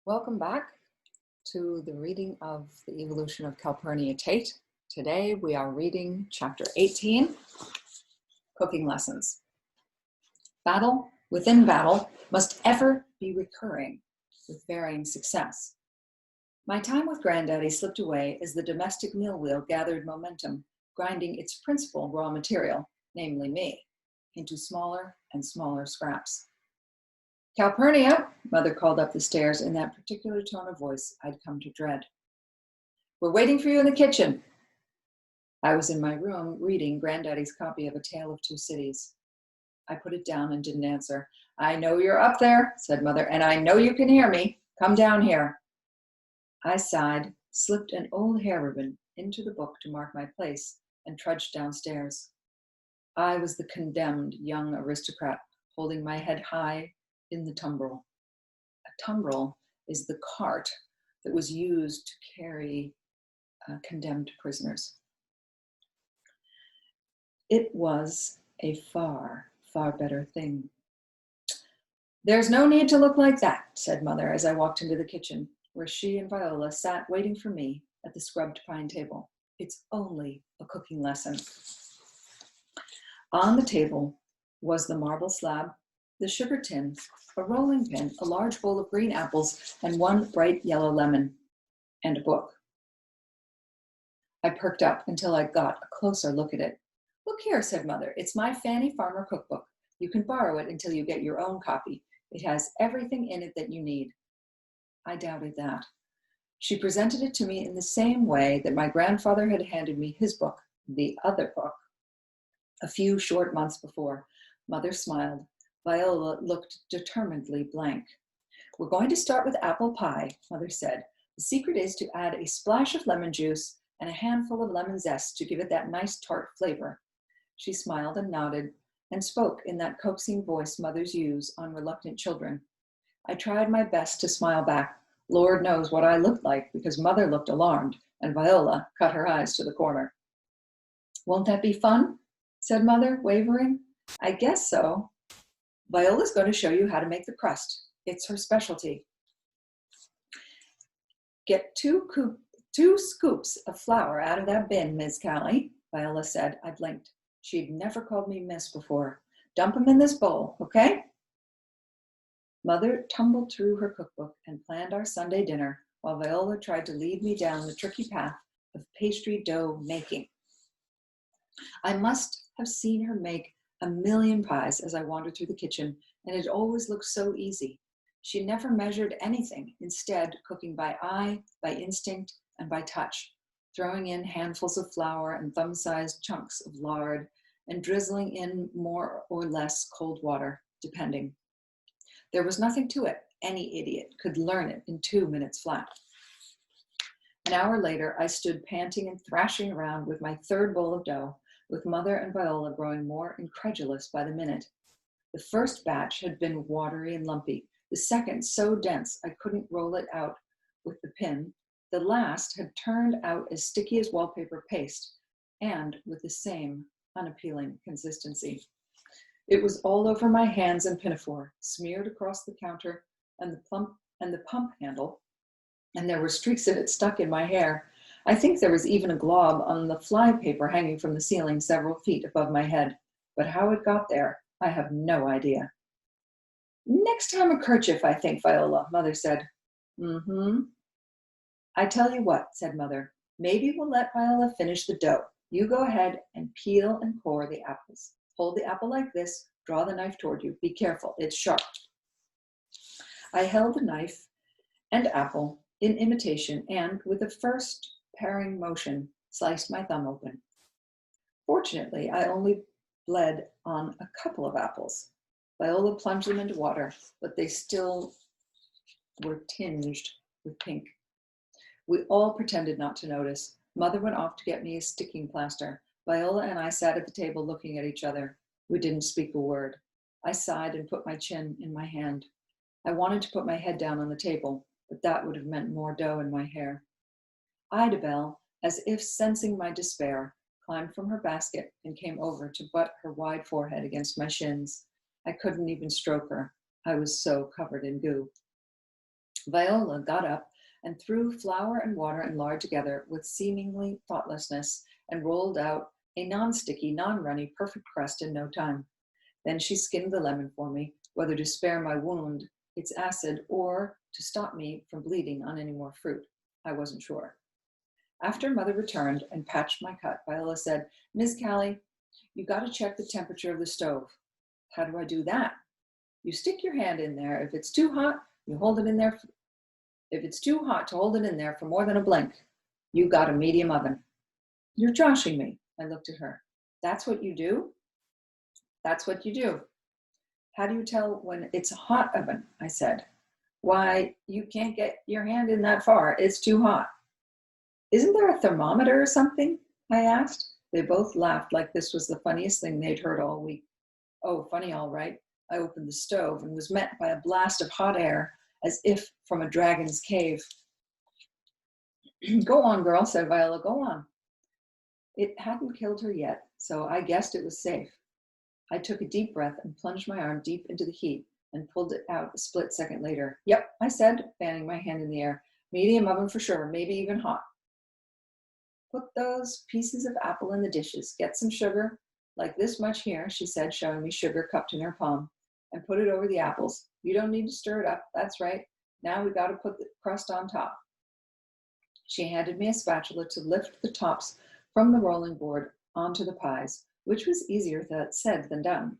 Welcome back to the reading of The Evolution of Calpurnia Tate. Today we are reading chapter 18, Cooking Lessons. Battle within battle must ever be recurring with varying success. My time with Granddaddy slipped away as the domestic mill wheel gathered momentum, grinding its principal raw material, namely me, into smaller and smaller scraps. Calpurnia, Mother called up the stairs in that particular tone of voice I'd come to dread. We're waiting for you in the kitchen. I was in my room reading Granddaddy's copy of A Tale of Two Cities. I put it down and didn't answer. I know you're up there, said Mother, and I know you can hear me. Come down here. I sighed, slipped an old hair ribbon into the book to mark my place, and trudged downstairs. I was the condemned young aristocrat, holding my head high in the tumbrel. A tumbrel is the cart that was used to carry condemned prisoners. It was a far, far better thing. There's no need to look like that, said Mother as I walked into the kitchen, where she and Viola sat waiting for me at the scrubbed pine table. It's only a cooking lesson. On the table was the marble slab, the sugar tin, a rolling pin, a large bowl of green apples, and one bright yellow lemon, and a book. I perked up until I got a closer look at it. Look here, said Mother, it's my Fanny Farmer cookbook. You can borrow it until you get your own copy. It has everything in it that you need. I doubted that. She presented it to me in the same way that my grandfather had handed me his book, the other book, a few short months before. Mother smiled. Viola looked determinedly blank. We're going to start with apple pie, Mother said. The secret is to add a splash of lemon juice and a handful of lemon zest to give it that nice tart flavor. She smiled and nodded and spoke in that coaxing voice mothers use on reluctant children. I tried my best to smile back. Lord knows what I looked like because Mother looked alarmed and Viola cut her eyes to the corner. Won't that be fun? Said Mother, wavering. I guess so. Viola's going to show you how to make the crust. It's her specialty. Get two scoops of flour out of that bin, Ms. Callie, Viola said. I blinked. She'd never called me Miss before. Dump them in this bowl, okay? Mother tumbled through her cookbook and planned our Sunday dinner while Viola tried to lead me down the tricky path of pastry dough making. I must have seen her make a million pies as I wandered through the kitchen, and it always looked so easy. She never measured anything, instead cooking by eye, by instinct, and by touch, throwing in handfuls of flour and thumb-sized chunks of lard, and drizzling in more or less cold water, depending. There was nothing to it. Any idiot could learn it in 2 minutes flat. An hour later, I stood panting and thrashing around with my third bowl of dough, with Mother and Viola growing more incredulous by the minute. The first batch had been watery and lumpy, the second so dense I couldn't roll it out with the pin. The last had turned out as sticky as wallpaper paste, and with the same unappealing consistency. It was all over my hands and pinafore, smeared across the counter and the pump handle, and there were streaks of it stuck in my hair. I think there was even a glob on the fly paper hanging from the ceiling several feet above my head, but how it got there, I have no idea. Next time a kerchief, I think, Viola, Mother said. Mm-hmm. I tell you what, said Mother, maybe we'll let Viola finish the dough. You go ahead and peel and core the apples. Hold the apple like this, draw the knife toward you. Be careful, it's sharp. I held the knife and apple in imitation and, with the first paring motion, sliced my thumb open. Fortunately, I only bled on a couple of apples. Viola plunged them into water, but they still were tinged with pink. We all pretended not to notice. Mother went off to get me a sticking plaster. Viola and I sat at the table looking at each other. We didn't speak a word. I sighed and put my chin in my hand. I wanted to put my head down on the table, but that would have meant more dough in my hair. Idabel, as if sensing my despair, climbed from her basket and came over to butt her wide forehead against my shins. I couldn't even stroke her. I was so covered in goo. Viola got up and threw flour and water and lard together with seemingly thoughtlessness and rolled out a non-sticky, non-runny, perfect crust in no time. Then she skinned the lemon for me, whether to spare my wound its acid or to stop me from bleeding on any more fruit. I wasn't sure. After Mother returned and patched my cut, Viola said, "Miss Callie, you got to check the temperature of the stove." "How do I do that?" "You stick your hand in there. If it's too hot, you hold it in there. If it's too hot to hold it in there for more than a blink, you got a medium oven." "You're joshing me." I looked at her. "That's what you do?" "That's what you do." "How do you tell when it's a hot oven?" I said. "Why, you can't get your hand in that far. It's too hot." "Isn't there a thermometer or something?" I asked. They both laughed like this was the funniest thing they'd heard all week. Oh, funny, all right. I opened the stove and was met by a blast of hot air, as if from a dragon's cave. "Go on, girl," said Viola, "go on." It hadn't killed her yet, so I guessed it was safe. I took a deep breath and plunged my arm deep into the heat and pulled it out a split second later. "Yep," I said, fanning my hand in the air. "Medium oven for sure, maybe even hot." "Put those pieces of apple in the dishes. Get some sugar, like this much here," she said, showing me sugar cupped in her palm, "and put it over the apples. You don't need to stir it up. That's right. Now we got to put the crust on top." She handed me a spatula to lift the tops from the rolling board onto the pies, which was easier said than done.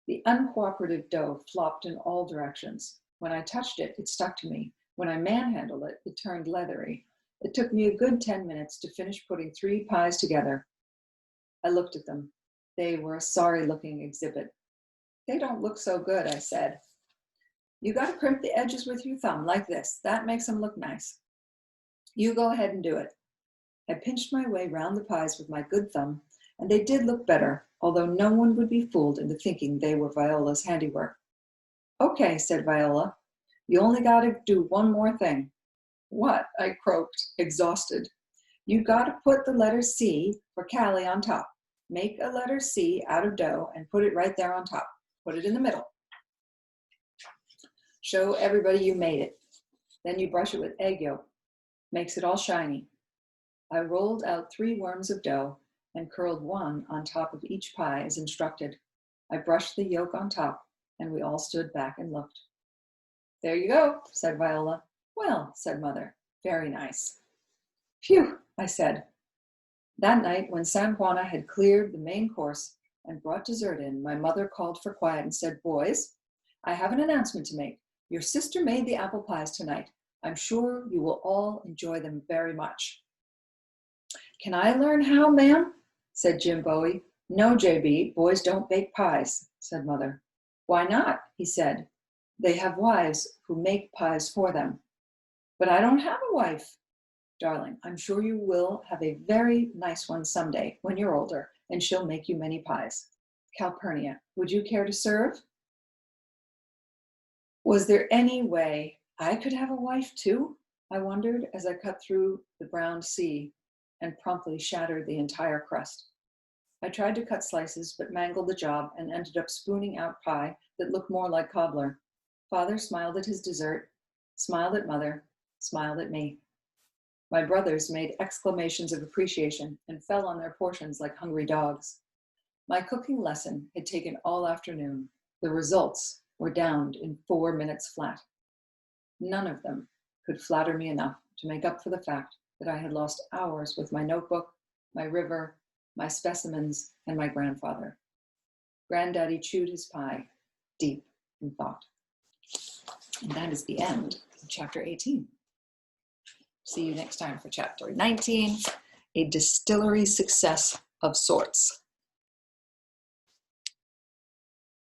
The uncooperative dough flopped in all directions. When I touched it, it stuck to me. When I manhandled it, it turned leathery. It took me a good 10 minutes to finish putting 3 pies together. I looked at them. They were a sorry-looking exhibit. "They don't look so good," I said. "You got to crimp the edges with your thumb, like this. That makes them look nice. You go ahead and do it." I pinched my way round the pies with my good thumb, and they did look better, although no one would be fooled into thinking they were Viola's handiwork. "Okay," said Viola. "You only got to do one more thing." "What?" I croaked, exhausted. "You got to put the letter C for Callie on top. Make a letter C out of dough and put it right there on top. Put it in the middle. Show everybody you made it. Then you brush it with egg yolk. Makes it all shiny." I rolled out 3 worms of dough and curled 1 on top of each pie as instructed. I brushed the yolk on top, and we all stood back and looked. "There you go," said Viola. "Well," said Mother, "very nice." "Phew," I said. That night, when San Juana had cleared the main course and brought dessert in, my mother called for quiet and said, "Boys, I have an announcement to make. Your sister made the apple pies tonight. I'm sure you will all enjoy them very much." "Can I learn how, ma'am?" said Jim Bowie. "No, JB, boys don't bake pies," said Mother. "Why not?" he said. "They have wives who make pies for them." "But I don't have a wife." "Darling, I'm sure you will have a very nice one someday when you're older, and she'll make you many pies. Calpurnia, would you care to serve?" Was there any way I could have a wife too? I wondered as I cut through the brown sea and promptly shattered the entire crust. I tried to cut slices, but mangled the job and ended up spooning out pie that looked more like cobbler. Father smiled at his dessert, smiled at Mother, smiled at me. My brothers made exclamations of appreciation and fell on their portions like hungry dogs. My cooking lesson had taken all afternoon. The results were downed in 4 minutes flat. None of them could flatter me enough to make up for the fact that I had lost hours with my notebook, my river, my specimens, and my grandfather. Granddaddy chewed his pie, deep in thought. And that is the end of chapter 18. See you next time for chapter 19, a distillery success of sorts.